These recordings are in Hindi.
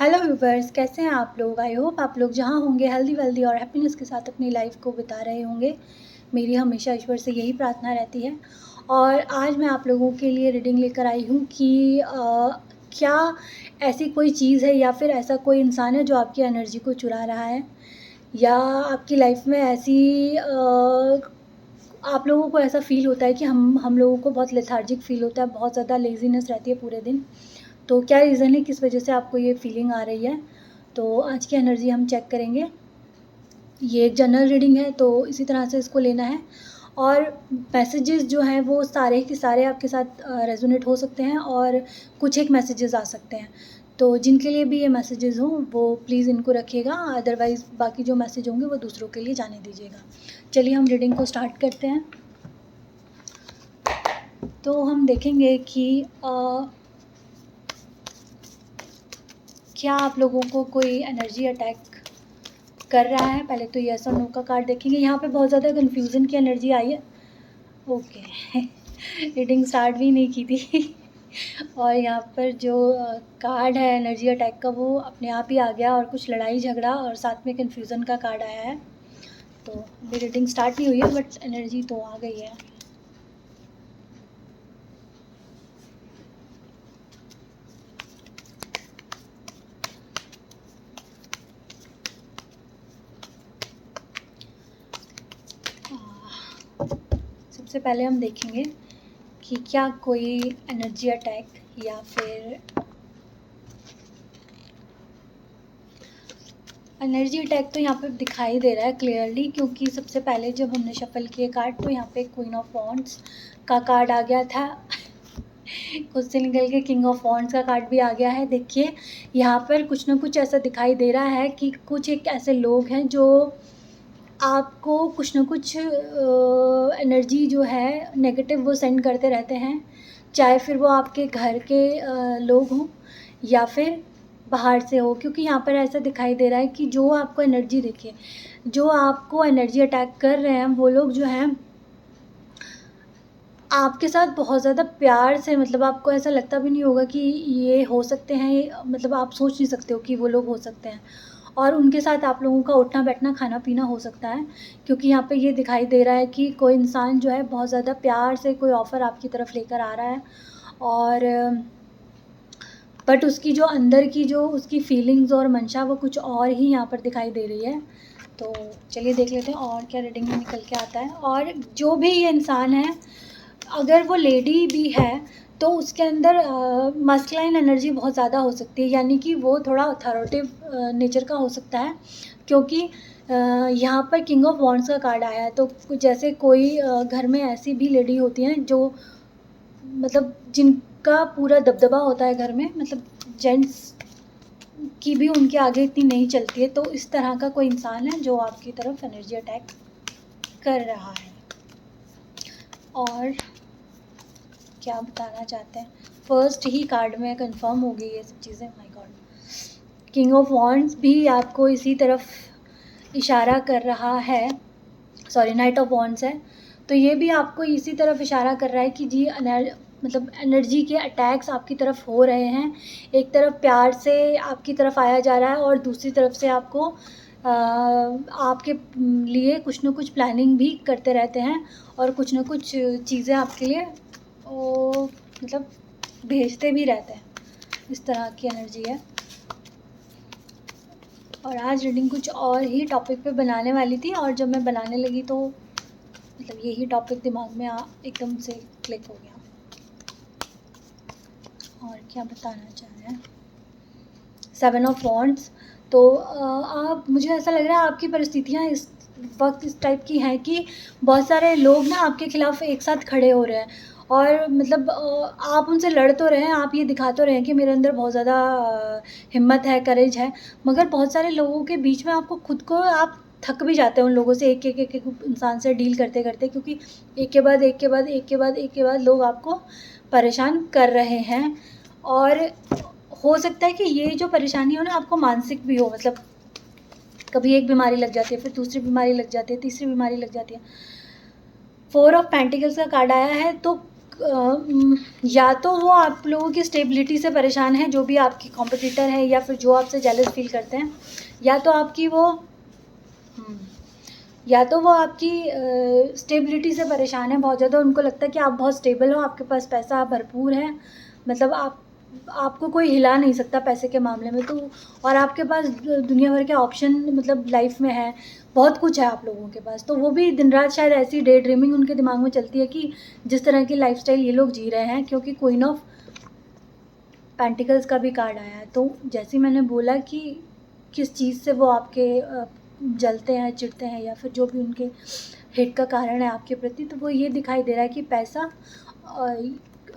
हेलो व्यूवर्स, कैसे हैं आप लोग। आई होप आप लोग जहाँ होंगे हेल्दी वेल्दी और हैप्पीनेस के साथ अपनी लाइफ को बिता रहे होंगे। मेरी हमेशा ईश्वर से यही प्रार्थना रहती है। और आज मैं आप लोगों के लिए रीडिंग लेकर आई हूँ कि क्या ऐसी कोई चीज़ है या फिर ऐसा कोई इंसान है जो आपकी एनर्जी को चुरा रहा है, या आपकी लाइफ में ऐसी आप लोगों को ऐसा फ़ील होता है कि हम लोगों को बहुत लेथार्जिक फ़ील होता है, बहुत ज़्यादा लेज़ीनेस रहती है पूरे दिन। तो क्या रीज़न है, किस वजह से आपको ये फीलिंग आ रही है। तो आज की एनर्जी हम चेक करेंगे। ये एक जनरल रीडिंग है, तो इसी तरह से इसको लेना है। और मैसेजेस जो हैं वो सारे के सारे आपके साथ रेजोनेट हो सकते हैं, और कुछ एक मैसेजेस आ सकते हैं। तो जिनके लिए भी ये मैसेजेस हों वो प्लीज़ इनको रखिएगा, अदरवाइज़ बाकी जो मैसेज होंगे वो दूसरों के लिए जाने दीजिएगा। चलिए हम रीडिंग को स्टार्ट करते हैं। तो हम देखेंगे कि क्या आप लोगों को कोई एनर्जी अटैक कर रहा है। पहले तो यस और नो का कार्ड देखेंगे। यहाँ पे बहुत ज़्यादा कन्फ्यूज़न की एनर्जी आई है। ओके रीडिंग स्टार्ट भी नहीं की थी और यहाँ पर जो कार्ड है एनर्जी अटैक का वो अपने आप ही आ गया, और कुछ लड़ाई झगड़ा और साथ में कन्फ्यूज़न का कार्ड आया है। तो अभी रीडिंग स्टार्ट नहीं हुई है बट एनर्जी तो आ गई है। सबसे पहले हम देखेंगे कि क्या कोई एनर्जी अटैक या फिर एनर्जी अटैक तो यहाँ पे दिखाई दे रहा है क्लियरली, क्योंकि सबसे पहले जब हमने शफल किए कार्ड तो यहाँ पे क्वीन ऑफ वॉन्ड्स का कार्ड आ गया था खुद से निकल के किंग ऑफ वॉन्ड्स का कार्ड भी आ गया है। देखिए यहाँ पर कुछ ना कुछ ऐसा दिखाई दे रहा है कि कुछ एक ऐसे लोग हैं जो आपको कुछ ना कुछ एनर्जी जो है नेगेटिव वो सेंड करते रहते हैं, चाहे फिर वो आपके घर के लोग हों या फिर बाहर से हो। क्योंकि यहाँ पर ऐसा दिखाई दे रहा है कि जो आपको एनर्जी, देखिए जो आपको एनर्जी अटैक कर रहे हैं वो लोग जो हैं आपके साथ बहुत ज़्यादा प्यार से, मतलब आपको ऐसा लगता भी नहीं होगा कि ये हो सकते हैं, मतलब आप सोच नहीं सकते हो कि वो लोग हो सकते हैं। और उनके साथ आप लोगों का उठना बैठना खाना पीना हो सकता है, क्योंकि यहाँ पे ये दिखाई दे रहा है कि कोई इंसान जो है बहुत ज़्यादा प्यार से कोई ऑफ़र आपकी तरफ लेकर आ रहा है, और बट उसकी जो अंदर की जो उसकी फीलिंग्स और मंशा वो कुछ और ही यहाँ पर दिखाई दे रही है। तो चलिए देख लेते हैं और क्या रीडिंग में निकल के आता है। और जो भी ये इंसान है, अगर वो लेडी भी है तो उसके अंदर मस्कुलाइन एनर्जी बहुत ज़्यादा हो सकती है, यानी कि वो थोड़ा अथॉरिटिव नेचर का हो सकता है, क्योंकि यहाँ पर किंग ऑफ वॉन्ड्स का कार्ड आया है। तो जैसे कोई घर में ऐसी भी लेडी होती हैं जो, मतलब जिनका पूरा दबदबा होता है घर में, मतलब जेंट्स की भी उनके आगे इतनी नहीं चलती है। तो इस तरह का कोई इंसान है जो आपकी तरफ एनर्जी अटैक कर रहा है। और क्या बताना चाहते हैं, फर्स्ट ही कार्ड में कंफर्म हो गई ये सब चीज़ें। My God, king of wands भी आपको इसी तरफ इशारा कर रहा है। सॉरी, नाइट ऑफ वॉन्ड्स है, तो ये भी आपको इसी तरफ इशारा कर रहा है कि जी मतलब एनर्जी के अटैक्स आपकी तरफ हो रहे हैं। एक तरफ प्यार से आपकी तरफ आया जा रहा है और दूसरी तरफ से आपको आपके लिए कुछ ना कुछ प्लानिंग भी करते रहते हैं, और कुछ ना कुछ चीज़ें आपके लिए मतलब भेजते भी रहते हैं। इस तरह की एनर्जी है। और आज रीडिंग कुछ और ही टॉपिक पे बनाने वाली थी, और जब मैं बनाने लगी तो मतलब यही टॉपिक दिमाग में एकदम से क्लिक हो गया। और क्या बताना चाह रहे हैं, 7 ऑफ वॉन्ड्स। तो आप, मुझे ऐसा लग रहा है आपकी परिस्थितियाँ इस वक्त इस टाइप की हैं कि बहुत सारे लोग ना आपके खिलाफ एक साथ खड़े हो रहे हैं, और मतलब आप उनसे लड़ तो रहे हैं, आप ये दिखा तो रहे हैं कि मेरे अंदर बहुत ज़्यादा हिम्मत है, करेज है, मगर बहुत सारे लोगों के बीच में आपको खुद को, आप थक भी जाते हैं उन लोगों से, एक इंसान से डील करते करते, क्योंकि एक के बाद एक के बाद एक के बाद एक के बाद लोग आपको परेशान कर रहे हैं। और हो सकता है कि ये जो परेशानी हो ना आपको मानसिक भी हो, मतलब कभी एक बीमारी लग जाती है, फिर दूसरी बीमारी लग जाती है, तीसरी बीमारी लग जाती है। 4 ऑफ पेंटिकल्स का कार्ड आया है, तो या तो वो आप लोगों की स्टेबिलिटी से परेशान है, जो भी आपकी कॉम्पिटिटर है या फिर जो आपसे जेलस फील करते हैं, या तो आपकी वो या तो वो आपकी स्टेबिलिटी से परेशान है बहुत ज़्यादा। उनको लगता है कि आप बहुत स्टेबल हो, आपके पास पैसा भरपूर है, मतलब आपको कोई हिला नहीं सकता पैसे के मामले में। तो और आपके पास दुनिया भर के ऑप्शन मतलब लाइफ में है, बहुत कुछ है आप लोगों के पास। तो वो भी दिन रात शायद ऐसी डे ड्रीमिंग उनके दिमाग में चलती है कि जिस तरह की लाइफस्टाइल ये लोग जी रहे हैं, क्योंकि क्वीन ऑफ पेंटिकल्स का भी कार्ड आया है। तो जैसे मैंने बोला कि किस चीज़ से वो आपके जलते हैं, चिढ़ते हैं, या फिर जो भी उनके हेट का कारण है आपके प्रति, तो वो ये दिखाई दे रहा है कि पैसा,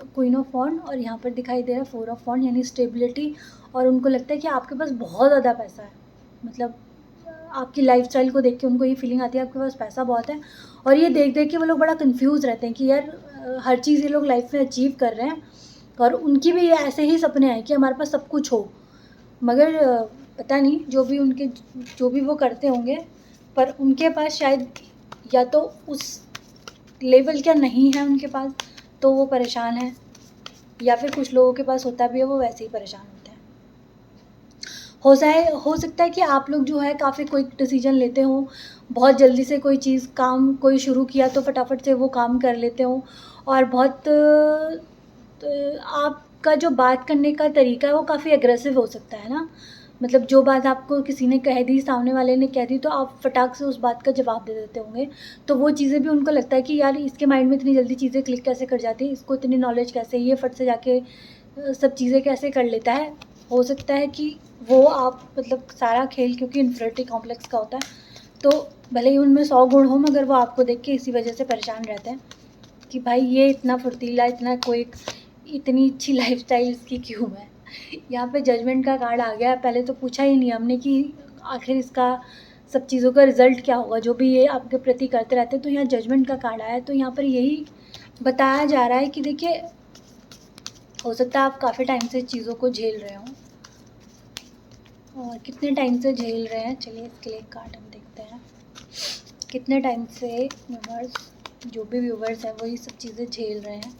क्वीन ऑफ वॉन्ड, और यहाँ पर दिखाई दे रहा है 4 ऑफ वॉन्ड, यानी स्टेबिलिटी। और उनको लगता है कि आपके पास बहुत ज़्यादा पैसा है, मतलब आपकी लाइफस्टाइल को देख के उनको ये फीलिंग आती है आपके पास पैसा बहुत है। और ये देख देख के वो लोग बड़ा कंफ्यूज रहते हैं कि यार हर चीज़ ये लोग लाइफ में अचीव कर रहे हैं, और उनकी भी ऐसे ही सपने हैं कि हमारे पास सब कुछ हो, मगर पता नहीं जो भी वो करते होंगे, पर उनके पास शायद या तो उस लेवल का नहीं है उनके पास, तो वो परेशान है, या फिर कुछ लोगों के पास होता भी है, वो वैसे ही परेशान होते हैं। हो सकता है कि आप लोग जो है काफ़ी क्विक डिसीजन लेते हो, बहुत जल्दी से कोई चीज़ काम कोई शुरू किया तो फटाफट से वो काम कर लेते हो, और बहुत आपका जो बात करने का तरीका है वो काफ़ी एग्रेसिव हो सकता है ना, मतलब जो बात आपको किसी ने कह दी, सामने वाले ने कह दी, तो आप फटाक से उस बात का जवाब दे देते होंगे। तो वो चीज़ें भी उनको लगता है कि यार इसके माइंड में इतनी जल्दी चीज़ें क्लिक कैसे कर जाती है, इसको इतनी नॉलेज कैसे, ये फट से जाके सब चीज़ें कैसे कर लेता है। हो सकता है कि वो आप मतलब सारा खेल क्योंकि इन्फिनिटी कॉम्प्लेक्स का होता है, तो भले ही उनमें 100 गुण हो, मगर वो आपको देख के इसी वजह से परेशान रहते हैं कि भाई ये इतना फुर्तीला, इतना कोई इतनी अच्छी लाइफस्टाइल इसकी क्यों है। यहाँ पे जजमेंट का कार्ड आ गया। पहले तो पूछा ही नहीं हमने कि आखिर इसका सब चीज़ों का रिज़ल्ट क्या होगा, जो भी ये आपके प्रति करते रहते हैं। तो यहाँ जजमेंट का कार्ड आया, तो यहाँ पर यही बताया जा रहा है कि देखिए, हो सकता है आप काफ़ी टाइम से चीज़ों को झेल रहे हो, और कितने टाइम से झेल रहे हैं, चलिए इसके लिए कार्ड हम देखते हैं। कितने टाइम से व्यूवर्स, जो भी व्यूवर्स हैं वो ये सब चीज़ें झेल रहे हैं।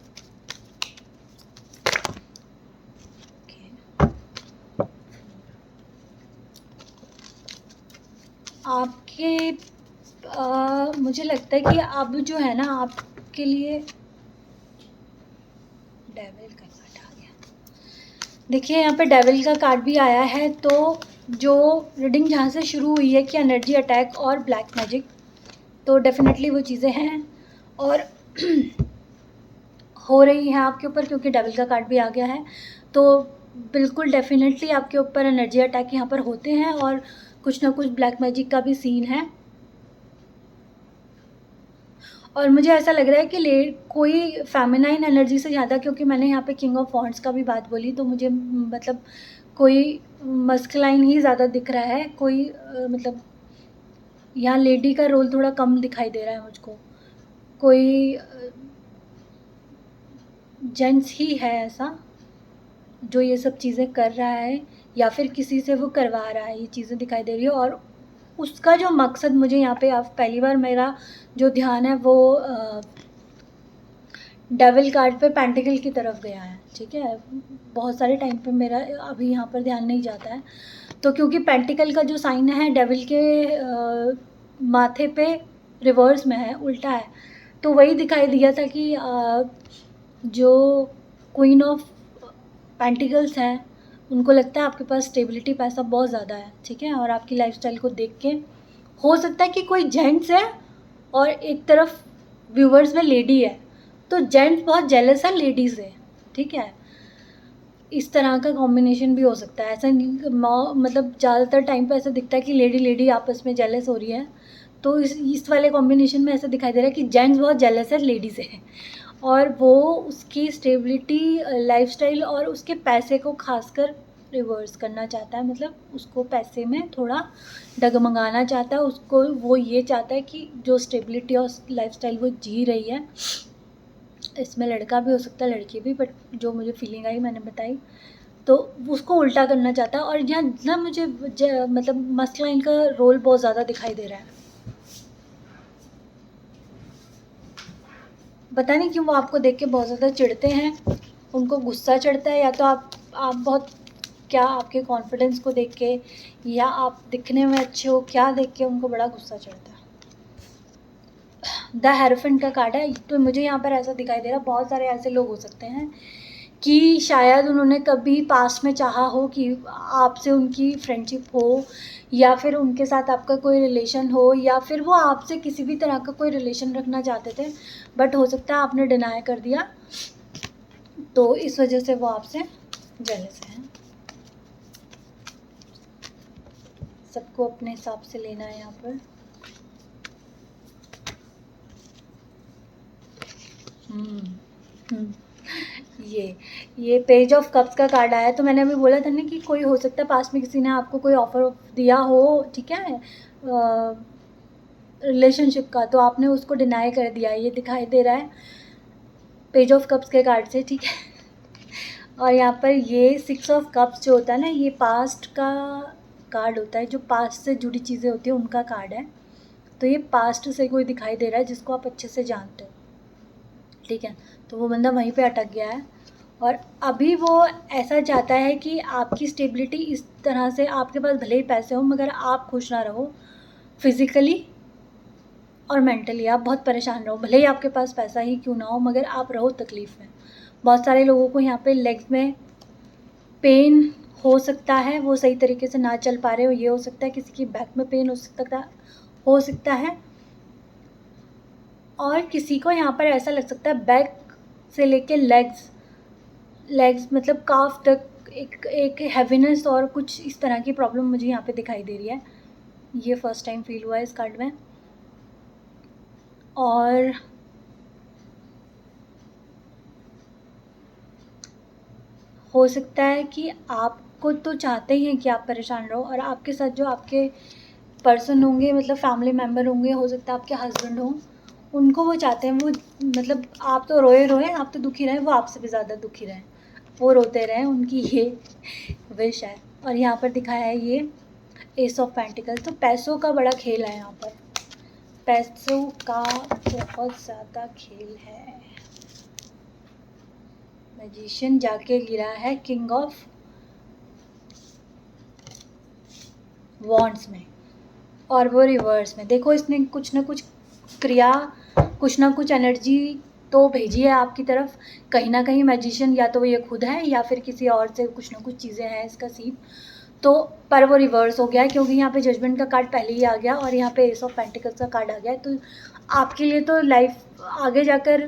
आपके मुझे लगता है कि अब जो है ना आपके लिए डेविल का कार्ड आ गया। देखिए यहाँ पे डेविल का कार्ड भी आया है। तो जो रीडिंग जहाँ से शुरू हुई है कि एनर्जी अटैक और ब्लैक मैजिक, तो डेफिनेटली वो चीज़ें हैं और हो रही हैं आपके ऊपर, क्योंकि डेविल का कार्ड भी आ गया है। तो बिल्कुल डेफिनेटली आपके ऊपर एनर्जी अटैक यहाँ पर होते हैं, और कुछ ना कुछ ब्लैक मैजिक का भी सीन है। और मुझे ऐसा लग रहा है कि कोई फेमिनाइन एनर्जी से ज़्यादा, क्योंकि मैंने यहाँ पे किंग ऑफ वॉन्ड्स का भी बात बोली, तो मुझे मतलब कोई मस्कुलाइन ही ज़्यादा दिख रहा है। कोई मतलब यहाँ लेडी का रोल थोड़ा कम दिखाई दे रहा है मुझको। कोई जेंट्स ही है ऐसा जो ये सब चीज़ें कर रहा है, या फिर किसी से वो करवा रहा है, ये चीज़ें दिखाई दे रही है। और उसका जो मकसद मुझे यहाँ पे अब पहली बार मेरा जो ध्यान है वो डेविल कार्ड पे पेंटिकल की तरफ गया है। ठीक है, बहुत सारे टाइम पे मेरा अभी यहाँ पर ध्यान नहीं जाता है। तो क्योंकि पेंटिकल का जो साइन है डेविल के माथे पे रिवर्स में है, उल्टा है, तो वही दिखाई दिया था कि जो क्वीन ऑफ पेंटिकल्स हैं उनको लगता है आपके पास स्टेबिलिटी, पैसा बहुत ज़्यादा है। ठीक है, और आपकी लाइफस्टाइल को देख के हो सकता है कि कोई जेंट्स है और एक तरफ व्यूवर्स में लेडी है, तो जेंट्स बहुत जेलस है लेडीज़ से। ठीक है, इस तरह का कॉम्बिनेशन भी हो सकता है। ऐसा मतलब ज़्यादातर टाइम पे ऐसा दिखता है कि लेडी आपस में जेलस हो रही है, तो इस वाले कॉम्बिनेशन में ऐसा दिखाई दे रहा है कि जेंट्स बहुत जेलस है लेडी से, और वो उसकी स्टेबिलिटी, लाइफस्टाइल और उसके पैसे को खासकर रिवर्स करना चाहता है। मतलब उसको पैसे में थोड़ा डगमगाना चाहता है। उसको वो ये चाहता है कि जो स्टेबिलिटी और लाइफस्टाइल वो जी रही है, इसमें लड़का भी हो सकता है, लड़की भी, बट जो मुझे फीलिंग आई मैंने बताई, तो उसको उल्टा करना चाहता है। और यहाँ ना मुझे मतलब मस्कुलाइन का रोल बहुत ज़्यादा दिखाई दे रहा है। पता नहीं क्यों वो आपको देख के बहुत ज़्यादा चिढ़ते हैं, उनको गुस्सा चढ़ता है, या तो आप बहुत, क्या आपके कॉन्फिडेंस को देख के, या आप दिखने में अच्छे हो, क्या देख के उनको बड़ा गुस्सा चढ़ता है। द हेरोफेंट का कार्ड है, तो मुझे यहाँ पर ऐसा दिखाई दे रहा है, बहुत सारे ऐसे लोग हो सकते हैं कि शायद उन्होंने कभी पास्ट में चाहा हो कि आपसे उनकी फ्रेंडशिप हो, या फिर उनके साथ आपका कोई रिलेशन हो, या फिर वो आपसे किसी भी तरह का कोई रिलेशन रखना चाहते थे, बट हो सकता है आपने डिनाई कर दिया, तो इस वजह से वो आपसे जेलस हैं। सबको अपने हिसाब से लेना है यहाँ पर। ये पेज ऑफ कप्स का कार्ड आया, तो मैंने अभी बोला था ना कि कोई हो सकता है पास में किसी ने आपको कोई ऑफर दिया हो, ठीक है, रिलेशनशिप का, तो आपने उसको डिनाई कर दिया, ये दिखाई दे रहा है पेज ऑफ कप्स के कार्ड से, ठीक है। और यहाँ पर ये 6 ऑफ कप्स जो होता है ना, ये पास्ट का कार्ड होता है, जो पास्ट से जुड़ी चीज़ें होती हैं उनका कार्ड है। तो ये पास्ट से कोई दिखाई दे रहा है जिसको आप अच्छे से जानते हो, ठीक है। तो वो बंदा वहीं पे अटक गया है, और अभी वो ऐसा चाहता है कि आपकी स्टेबिलिटी इस तरह से, आपके पास भले ही पैसे हो मगर आप खुश ना रहो, फिज़िकली और मेंटली आप बहुत परेशान रहो, भले ही आपके पास पैसा ही क्यों ना हो मगर आप रहो तकलीफ़ में। बहुत सारे लोगों को यहाँ पे लेग्स में पेन हो सकता है, वो सही तरीके से ना चल पा रहे हो, ये हो सकता है। किसी की बैक में पेन हो सकता है, और किसी को यहाँ पर ऐसा लग सकता है बैक से लेके लेग्स मतलब काफ तक एक हैवीनेस और कुछ इस तरह की प्रॉब्लम मुझे यहाँ पे दिखाई दे रही है। ये फर्स्ट टाइम फील हुआ है इस कार्ड में। और हो सकता है कि आपको तो चाहते ही हैं कि आप परेशान रहो, और आपके साथ जो आपके पर्सन होंगे, मतलब फैमिली मेम्बर होंगे, हो सकता है आपके हस्बैंड हों, उनको वो चाहते हैं, वो मतलब आप तो रोए आप तो दुखी रहें, वो आपसे भी ज़्यादा दुखी रहें, वो रोते रहें, उनकी ये विश है। और यहाँ पर दिखाया है ये एस ऑफ पेंटिकल्स, तो पैसों का बड़ा खेल है यहाँ पर, पैसों का बहुत ज़्यादा खेल है। मैजिशियन जाके गिरा है किंग ऑफ वॉन्ड्स में, और वो रिवर्स में। देखो इसने कुछ ना कुछ क्रिया, कुछ ना कुछ एनर्जी तो भेजी है आपकी तरफ, कहीं ना कहीं मैजिशियन या तो ये खुद है या फिर किसी और से कुछ ना कुछ चीज़ें हैं इसका सीन, तो पर वो रिवर्स हो गया है, क्योंकि यहाँ पे जजमेंट का कार्ड पहले ही आ गया और यहाँ पे एस ऑफ पेंटिकल्स का कार्ड आ गया है। तो आपके लिए तो लाइफ आगे जाकर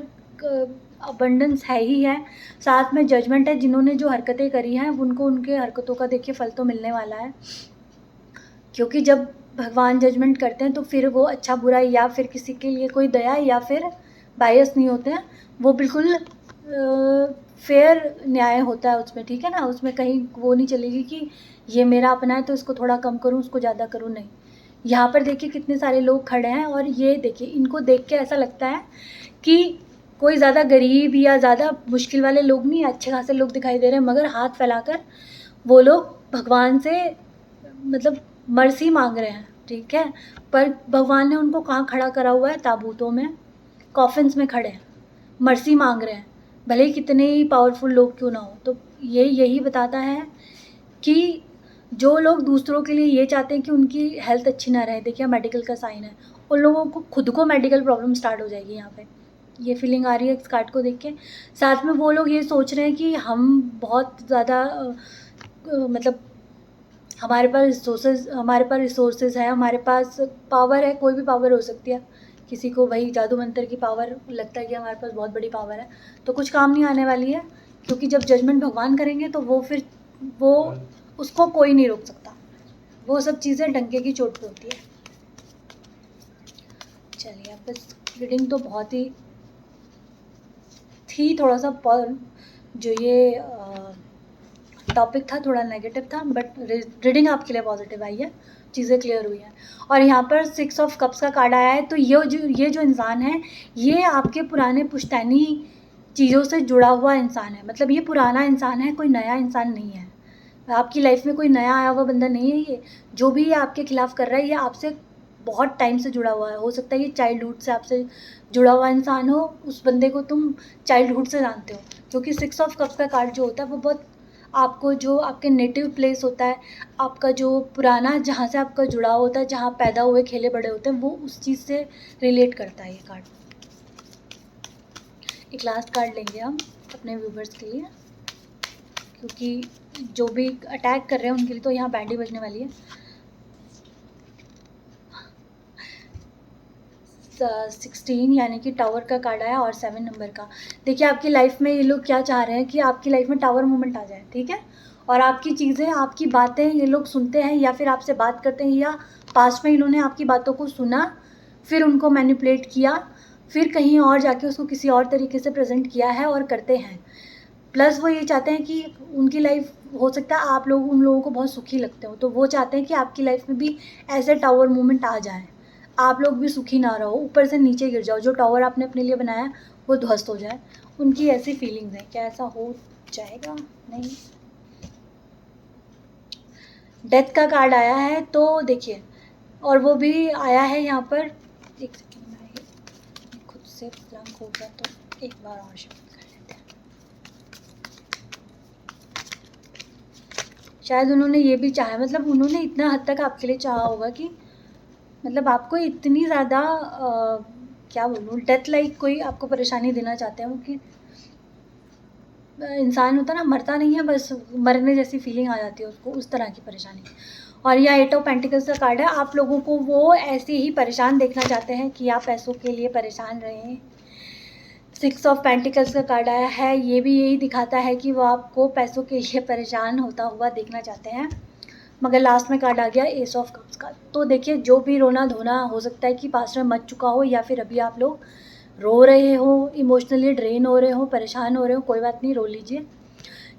अबंडेंस है ही है, साथ में जजमेंट है। जिन्होंने जो हरकतें करी हैं उनको उनके हरकतों का देखिए फल तो मिलने वाला है, क्योंकि जब भगवान जजमेंट करते हैं तो फिर वो अच्छा बुरा या फिर किसी के लिए कोई दया या फिर बायस नहीं होते हैं, वो बिल्कुल फेयर न्याय होता है उसमें, ठीक है ना। उसमें कहीं वो नहीं चलेगी कि ये मेरा अपना है तो इसको थोड़ा कम करूँ, उसको ज़्यादा करूँ, नहीं। यहाँ पर देखिए कितने सारे लोग खड़े हैं, और ये देखिए इनको देख के ऐसा लगता है कि कोई ज़्यादा गरीब या ज़्यादा मुश्किल वाले लोग नहीं, अच्छे खासे लोग दिखाई दे रहे हैं, मगर हाथ फैलाकर वो लोग भगवान से मतलब मर्सी मांग रहे हैं, ठीक है। पर भगवान ने उनको कहाँ खड़ा करा हुआ है, ताबूतों में, कॉफिन्स में खड़े हैं, मर्सी मांग रहे हैं, भले ही कितने ही पावरफुल लोग क्यों ना हो। तो ये यही बताता है कि जो लोग दूसरों के लिए ये चाहते हैं कि उनकी हेल्थ अच्छी ना रहे, देखिए मेडिकल का साइन है, उन लोगों को खुद को मेडिकल प्रॉब्लम स्टार्ट हो जाएगी यहाँ पे, ये फीलिंग आ रही है इस कार्ड को देख के। साथ में वो लोग ये सोच रहे हैं कि हम बहुत ज़्यादा मतलब हमारे पास रिसोर्सेज है, हमारे पास पावर है, कोई भी पावर हो सकती है। किसी को भाई जादू मंत्र की पावर लगता है कि हमारे पास बहुत बड़ी पावर है, तो कुछ काम नहीं आने वाली है, क्योंकि जब जजमेंट भगवान करेंगे तो वो उसको कोई नहीं रोक सकता। वो सब चीज़ें डंके की चोट पे होती है। चलिए, अब बस रीडिंग तो बहुत ही थी, थोड़ा सा जो ये टॉपिक था थोड़ा नेगेटिव था, बट रीडिंग आपके लिए पॉजिटिव आई है, चीज़ें क्लियर हुई हैं। और यहाँ पर 6 ऑफ कप्स का कार्ड आया है, तो ये जो इंसान है, ये आपके पुराने पुश्तैनी चीज़ों से जुड़ा हुआ इंसान है, मतलब ये पुराना इंसान है, कोई नया इंसान नहीं है। आपकी लाइफ में कोई नया आया हुआ बंदा नहीं है। ये जो भी ये आपके खिलाफ़ कर रहा है, ये आपसे बहुत टाइम से जुड़ा हुआ है, हो सकता है ये चाइल्डहुड से आपसे जुड़ा हुआ इंसान हो, उस बंदे को तुम चाइल्डहुड से जानते हो, क्योंकि 6 ऑफ कप्स का कार्ड जो होता है वो बहुत आपको, जो आपके नेटिव प्लेस होता है, आपका जो पुराना जहाँ से आपका जुड़ाव होता है, जहाँ पैदा हुए खेले बड़े होते हैं, वो उस चीज़ से रिलेट करता है ये कार्ड। एक लास्ट कार्ड लेंगे हम अपने व्यूवर्स के लिए, क्योंकि जो भी अटैक कर रहे हैं उनके लिए तो यहाँ बैंडी बजने वाली है। 16 यानी कि टावर का कार्ड आया और 7 नंबर का। देखिए आपकी लाइफ में ये लोग क्या चाह रहे हैं कि आपकी लाइफ में टावर मोमेंट आ जाए, ठीक है, और आपकी चीज़ें, आपकी बातें ये लोग सुनते हैं या फिर आपसे बात करते हैं, या पास्ट में इन्होंने आपकी बातों को सुना, फिर उनको मैनिपुलेट किया, फिर कहीं और जाके उसको किसी और तरीके से प्रेजेंट किया है और करते हैं। प्लस वो ये चाहते हैं कि उनकी लाइफ, हो सकता है आप लोग उन लोगों को बहुत सुखी लगते हो, तो वो चाहते हैं कि आपकी लाइफ में भी ऐसे टावर मोमेंट आ जाए, आप लोग भी सुखी ना रहो, ऊपर से नीचे गिर जाओ, जो टावर आपने अपने लिए बनाया वो ध्वस्त हो जाए। उनकी ऐसी फीलिंग्स हैं। क्या ऐसा हो जाएगा? नहीं। डेथ का कार्ड आया है, तो देखिए, और वो भी आया है यहाँ पर, एक सेकेंड में खुद से ब्लैंक हो गया, तो एक बार और शब्द कर लेते हैं। शायद उन्होंने ये भी चाहा, मतलब उन्होंने इतना हद तक आपके लिए चाहा होगा कि मतलब आपको इतनी ज़्यादा क्या बोलूँ, डेथ लाइक कोई आपको परेशानी देना चाहते हैं वो, कि इंसान होता ना, मरता नहीं है, बस मरने जैसी फीलिंग आ जाती है उसको, उस तरह की परेशानी। और यह 8 ऑफ पेंटिकल्स का कार्ड है। आप लोगों को वो ऐसे ही परेशान देखना चाहते हैं कि आप पैसों के लिए परेशान रहें। 6 ऑफ पेंटिकल्स का कार्ड आया है, ये भी यही दिखाता है कि वो आपको पैसों के लिए परेशान होता हुआ देखना चाहते हैं। मगर लास्ट में कार्ड आ गया एस ऑफ कप्स का। तो देखिए, जो भी रोना धोना हो सकता है कि पास्ट में मच चुका हो, या फिर अभी आप लोग रो रहे हो, इमोशनली ड्रेन हो रहे हो, परेशान हो रहे हो, कोई बात नहीं, रो लीजिए,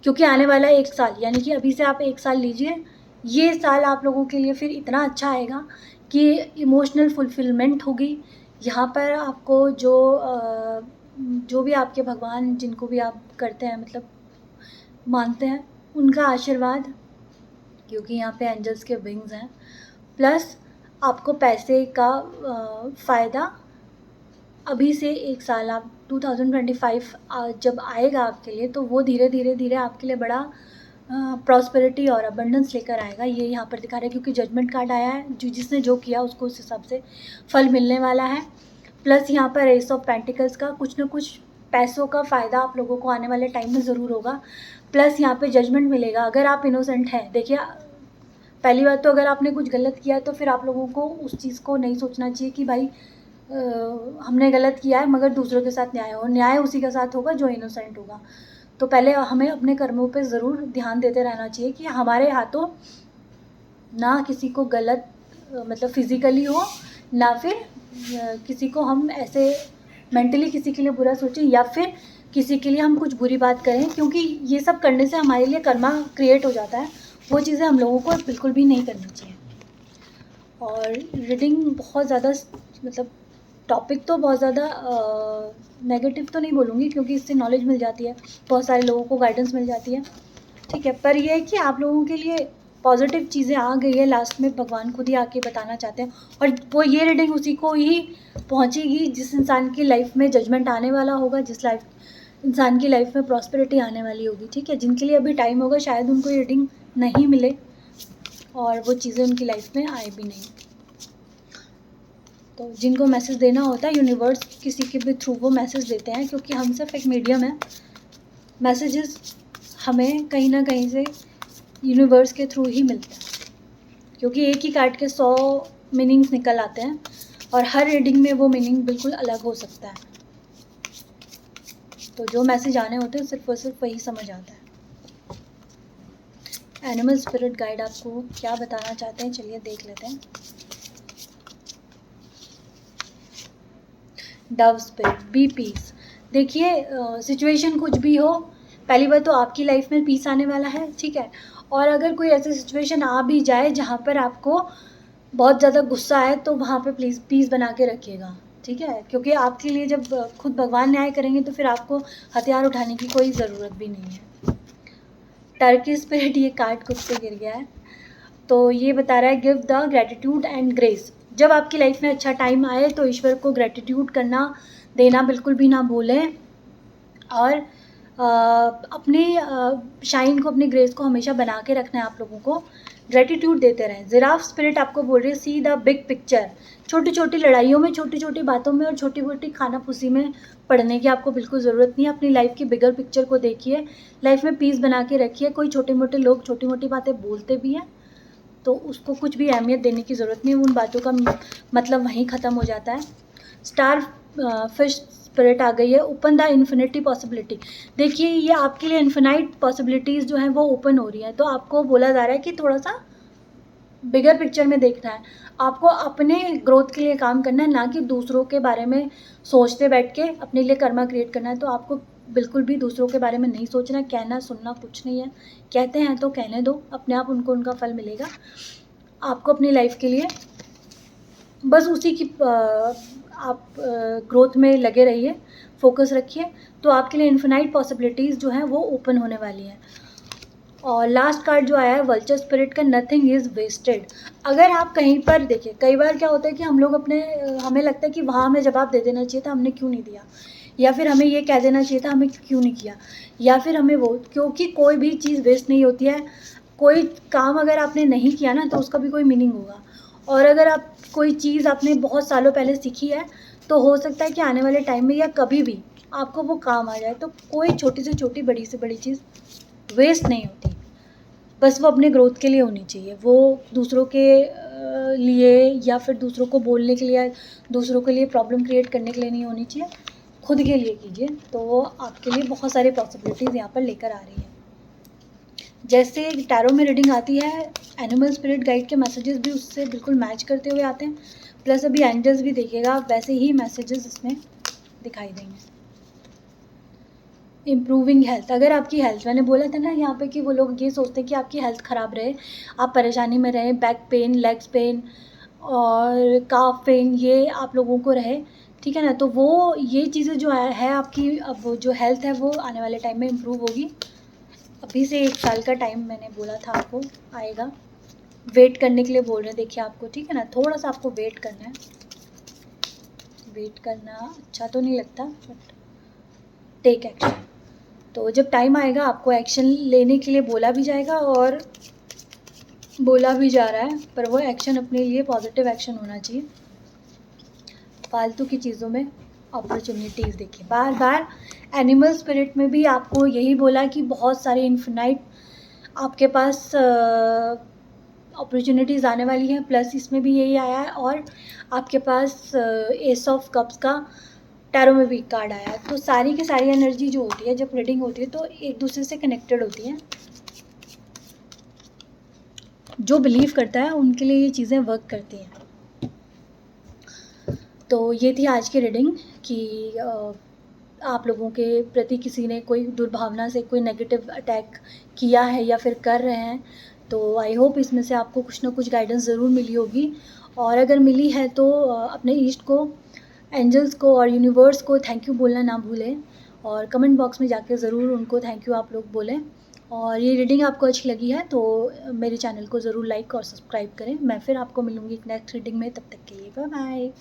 क्योंकि आने वाला 1 साल, यानी कि अभी से आप 1 साल लीजिए, ये साल आप लोगों के लिए फिर इतना अच्छा आएगा कि इमोशनल फुलफिलमेंट होगी। यहाँ पर आपको जो भी आपके भगवान, जिनको भी आप करते हैं, मतलब मानते हैं, उनका आशीर्वाद, क्योंकि यहाँ पे एंजल्स के विंग्स हैं, प्लस आपको पैसे का फ़ायदा अभी से 1 साल, आप 2025 जब आएगा आपके लिए, तो वो धीरे धीरे धीरे आपके लिए बड़ा प्रॉस्पेरिटी और अबंडेंस लेकर आएगा। ये यहाँ पर दिखा रहा है, क्योंकि जजमेंट कार्ड आया है, जिसने जो किया उसको उस हिसाब से फल मिलने वाला है। प्लस यहाँ पर एस ऑफ पेंटिकल्स का, कुछ ना कुछ पैसों का फ़ायदा आप लोगों को आने वाले टाइम में ज़रूर होगा। प्लस यहाँ पे जजमेंट मिलेगा अगर आप इनोसेंट हैं। देखिए, पहली बात तो अगर आपने कुछ गलत किया तो फिर आप लोगों को उस चीज़ को नहीं सोचना चाहिए कि भाई हमने गलत किया है, मगर दूसरों के साथ न्याय हो। न्याय उसी के साथ होगा जो इनोसेंट होगा। तो पहले हमें अपने कर्मों पे ज़रूर ध्यान देते रहना चाहिए कि हमारे हाथों ना किसी को गलत मतलब फिज़िकली हो, ना फिर किसी को हम ऐसे मेंटली किसी के लिए बुरा सोचें, या फिर किसी के लिए हम कुछ बुरी बात करें, क्योंकि ये सब करने से हमारे लिए कर्मा क्रिएट हो जाता है। वो चीज़ें हम लोगों को बिल्कुल भी नहीं करनी चाहिए। और रीडिंग बहुत ज़्यादा, मतलब टॉपिक तो बहुत ज़्यादा नेगेटिव तो नहीं बोलूँगी, क्योंकि इससे नॉलेज मिल जाती है, बहुत सारे लोगों को गाइडेंस मिल जाती है, ठीक है। पर यह है कि आप लोगों के लिए पॉजिटिव चीज़ें आ गई है, लास्ट में भगवान खुद ही आके बताना चाहते हैं, और वो ये रीडिंग उसी को ही पहुँचेगी जिस इंसान की लाइफ में जजमेंट आने वाला होगा, जिस इंसान की लाइफ में प्रॉस्पेरिटी आने वाली होगी, ठीक है। जिनके लिए अभी टाइम होगा, शायद उनको ये रीडिंग नहीं मिले और वो चीज़ें उनकी लाइफ में आए भी नहीं। तो जिनको मैसेज देना होता है, यूनिवर्स किसी के भी थ्रू वो मैसेज देते हैं, क्योंकि हम सिर्फ एक मीडियम है। मैसेजेस हमें कहीं ना कहीं से यूनिवर्स के थ्रू ही मिलते हैं, क्योंकि एक ही कार्ड के 100 मीनिंग्स निकल आते हैं, और हर रीडिंग में वो मीनिंग बिल्कुल अलग हो सकता है। तो जो मैसेज आने होते हैं सिर्फ और सिर्फ वही समझ आता है। एनिमल स्पिरिट गाइड आपको क्या बताना चाहते हैं, चलिए देख लेते हैं। Dove spirit, be peace. देखिए, सिचुएशन कुछ भी हो, पहली बात तो आपकी लाइफ में पीस आने वाला है, ठीक है। और अगर कोई ऐसी सिचुएशन आ भी जाए जहाँ पर आपको बहुत ज़्यादा गुस्सा है, तो वहाँ पे प्लीज़ पीस बना के रखिएगा, ठीक है, क्योंकि आपके लिए जब खुद भगवान न्याय करेंगे तो फिर आपको हथियार उठाने की कोई ज़रूरत भी नहीं है। टर्की स्पिरिट, ये कार्ड खुद से गिर गया है, तो ये बता रहा है give the gratitude and grace. जब आपकी लाइफ में अच्छा टाइम आए तो ईश्वर को ग्रेटिट्यूड करना देना बिल्कुल भी ना भूलें, और अपने शाइन को, अपने ग्रेस को हमेशा बना के रखना है आप लोगों को। ग्रेटिट्यूड देते रहें। जिराफ स्पिरिट आपको बोल रही है, सी द बिग पिक्चर। छोटी छोटी लड़ाइयों में, छोटी छोटी बातों में और छोटी छोटी खानाफूसी में पढ़ने की आपको बिल्कुल ज़रूरत नहीं है। अपनी लाइफ की बिगर पिक्चर को देखिए, लाइफ में पीस बना के रखिए। कोई छोटे मोटे लोग छोटी मोटी बातें बोलते भी हैं तो उसको कुछ भी अहमियत देने की ज़रूरत नहीं है, उन बातों का मतलब वहीं ख़त्म हो जाता है। स्टार फिश स्पिरिट आ गई है, ओपन द इन्फिनिटी पॉसिबिलिटी। देखिए ये आपके लिए इन्फिनाइट पॉसिबिलिटीज़ जो हैं वो ओपन हो रही हैं, तो आपको बोला जा रहा है कि थोड़ा सा बिगर पिक्चर में देखना है। आपको अपने ग्रोथ के लिए काम करना है, ना कि दूसरों के बारे में सोचते बैठ के अपने लिए कर्मा क्रिएट करना है। तो आपको बिल्कुल भी दूसरों के बारे में नहीं सोचना, कहना सुनना कुछ नहीं है। कहते हैं तो कहने दो, अपने आप उनको उनका फल मिलेगा। आपको अपनी लाइफ के लिए बस उसी की आप ग्रोथ में लगे रहिए, फोकस रखिए, तो आपके लिए इन्फिनाइट पॉसिबिलिटीज़ जो हैं वो ओपन होने वाली हैं। और लास्ट कार्ड जो आया है वल्चर स्पिरिट का, नथिंग इज़ वेस्टेड। अगर आप कहीं पर देखिए, कई बार क्या होता है कि हम लोग अपने हमें लगता है कि वहाँ हमें जवाब दे देना चाहिए था, हमने क्यों नहीं दिया, या फिर हमें ये कह देना चाहिए था, हमें क्यों नहीं किया, या फिर हमें वो, क्योंकि कोई भी चीज़ वेस्ट नहीं होती है। कोई काम अगर आपने नहीं किया ना तो उसका भी कोई मीनिंग होगा, और अगर आप कोई चीज़ आपने बहुत सालों पहले सीखी है तो हो सकता है कि आने वाले टाइम में या कभी भी आपको वो काम आ जाए। तो कोई छोटी से छोटी, बड़ी से बड़ी चीज़ वेस्ट नहीं होती, बस वो अपने ग्रोथ के लिए होनी चाहिए। वो दूसरों के लिए या फिर दूसरों को बोलने के लिए, दूसरों के लिए प्रॉब्लम क्रिएट करने के लिए नहीं होनी चाहिए, खुद के लिए कीजिए। तो वो आपके लिए बहुत सारी पॉसिबिलिटीज़ यहाँ पर लेकर आ रही है। जैसे टैरो में रीडिंग आती है, एनिमल स्पिरिट गाइड के मैसेजेस भी उससे बिल्कुल मैच करते हुए आते हैं, प्लस अभी एंजल्स भी देखिएगा वैसे ही मैसेजेस इसमें दिखाई देंगे। इम्प्रूविंग हेल्थ, अगर आपकी हेल्थ, मैंने बोला था ना यहाँ पे कि वो लोग ये सोचते हैं कि आपकी हेल्थ ख़राब रहे, आप परेशानी में रहें, बैक पेन, लेग्स पेन और काफ पेन ये आप लोगों को रहे, ठीक है ना। तो वो ये चीज़ें जो है आपकी, अब वो जो हेल्थ है वो आने वाले टाइम में इम्प्रूव होगी। अभी से 1 साल का टाइम मैंने बोला था आपको आएगा, वेट करने के लिए बोल रहे हैं, देखिए आपको, ठीक है ना, थोड़ा सा आपको वेट करना है। वेट करना अच्छा तो नहीं लगता, बट टेक एक्शन। तो जब टाइम आएगा आपको एक्शन लेने के लिए बोला भी जाएगा, और बोला भी जा रहा है, पर वो एक्शन अपने लिए पॉजिटिव एक्शन होना चाहिए। फालतू की चीज़ों में अपॉर्चुनिटीज़ देखिए, बार बार एनिमल स्पिरिट में भी आपको यही बोला कि बहुत सारे इन्फिनाइट आपके पास अपॉर्चुनिटीज़ आने वाली हैं, प्लस इसमें भी यही आया है, और आपके पास एस ऑफ कप्स का टैरो में भी कार्ड आया है। तो सारी की सारी एनर्जी जो होती है जब रीडिंग होती है तो एक दूसरे से कनेक्टेड होती है। जो बिलीव करता है उनके लिए ये चीज़ें वर्क करती हैं। तो ये थी आज की रीडिंग कि आप लोगों के प्रति किसी ने कोई दुर्भावना से कोई नेगेटिव अटैक किया है या फिर कर रहे हैं, तो आई होप इसमें से आपको कुछ ना कुछ गाइडेंस ज़रूर मिली होगी। और अगर मिली है तो अपने ईस्ट को, एंजल्स को और यूनिवर्स को थैंक यू बोलना ना भूलें, और कमेंट बॉक्स में जाके ज़रूर उनको थैंक यू आप लोग बोलें। और ये रीडिंग आपको अच्छी लगी है तो मेरे चैनल को ज़रूर लाइक और सब्सक्राइब करें। मैं फिर आपको मिलूँगी एक नेक्स्ट रीडिंग में, तब तक के लिए बाय बाय।